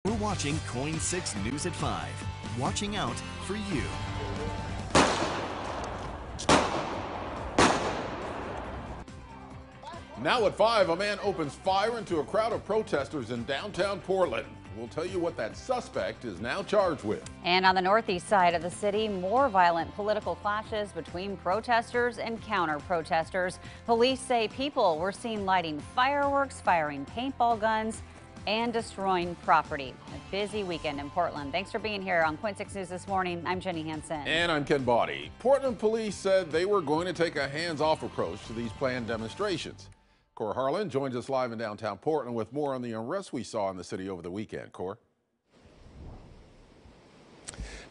We're watching Coin 6 News at 5. Watching out for you. Now at 5, a man opens fire into a crowd of protesters in downtown Portland. We'll tell you what that suspect is now charged with. And on the northeast side of the city, more violent political clashes between protesters and counter-protesters. Police say people were seen lighting fireworks, firing paintball guns, and destroying property. A busy weekend in Portland. Thanks for being here on Coin 6 News this morning. I'm Jenny Hansen. And I'm Ken Body. Portland police said they were going to take a hands-off approach to these planned demonstrations. Cora Harlan joins us live in downtown Portland with more on the unrest we saw in the city over the weekend. Cora?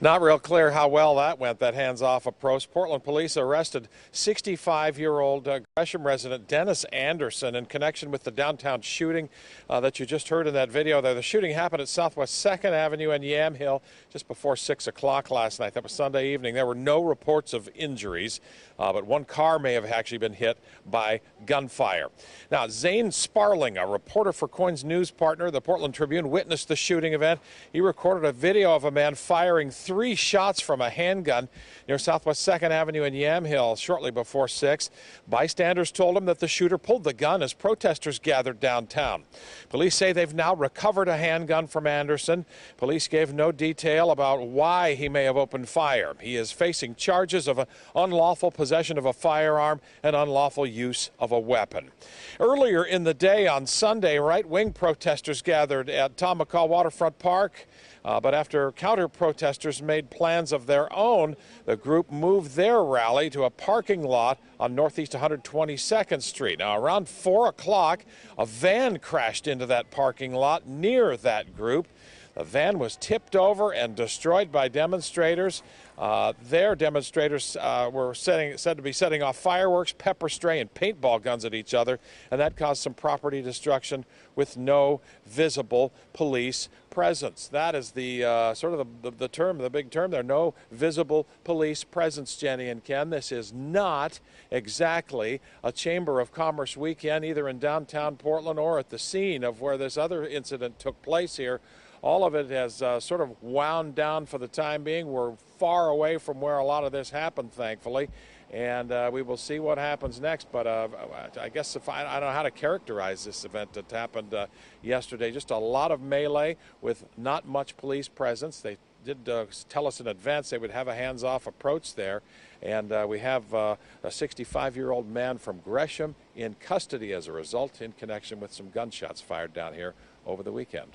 Not real clear how well that went, that hands-off approach. Portland police arrested 65-year-old Gresham resident Dennis Anderson in connection with the downtown shooting that you just heard in that video there. The shooting happened at Southwest 2nd Avenue and Yamhill just before 6 o'clock last night. That was Sunday evening. There were no reports of injuries, but one car may have actually been hit by gunfire. Now, Zane Sparling, a reporter for Coin's news partner, the Portland Tribune, witnessed the shooting event. He recorded a video of a man firing 3 shots from a handgun near Southwest 2nd Avenue in Yamhill shortly before 6. Bystanders told him that the shooter pulled the gun as protesters gathered downtown. Police say they've now recovered a handgun from Anderson. Police gave no detail about why he may have opened fire. He is facing charges of unlawful possession of a firearm and unlawful use of a weapon. Earlier in the day on Sunday, right-wing protesters gathered at Tom McCall Waterfront Park. But after counter-protesters made plans of their own, the group moved their rally to a parking lot on Northeast 122nd Street. Now, around 4 o'clock, a van crashed into that parking lot near that group. The van was tipped over and destroyed by demonstrators. Their demonstrators were said to be setting off fireworks, pepper spray, and paintball guns at each other, and that caused some property destruction with no visible police presence. That is the sort of the term, the big term there, no visible police presence, Jenny and Ken. This is not exactly a Chamber of Commerce weekend, either in downtown Portland or at the scene of where this other incident took place here. All of it has sort of wound down for the time being. We're far away from where a lot of this happened, thankfully, and we will see what happens next. But I guess I don't know how to characterize this event that happened yesterday. Just a lot of melee with not much police presence. They did tell us in advance they would have a hands-off approach there. And we have a 65-year-old man from Gresham in custody as a result in connection with some gunshots fired down here over the weekend.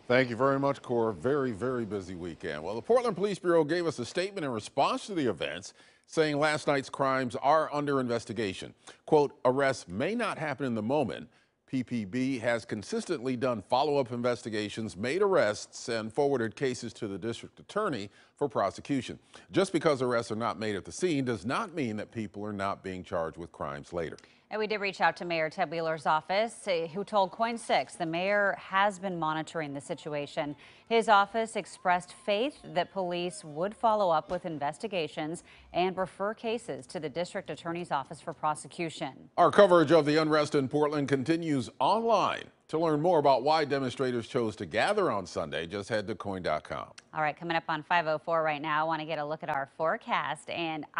Thank you very much, Cora. Very, very busy weekend. Well, the Portland Police Bureau gave us a statement in response to the events, saying last night's crimes are under investigation. Quote, arrests may not happen in the moment. PPB has consistently done follow-up investigations, made arrests, and forwarded cases to the district attorney for prosecution. Just because arrests are not made at the scene does not mean that people are not being charged with crimes later. And we did reach out to Mayor Ted Wheeler's office, who told Coin 6 the mayor has been monitoring the situation. His office expressed faith that police would follow up with investigations and refer cases to the district attorney's office for prosecution. Our coverage of the unrest in Portland continues online. To learn more about why demonstrators chose to gather on Sunday, just head to coin.com. All right, coming up on 5:04 right now, I want to get a look at our forecast. And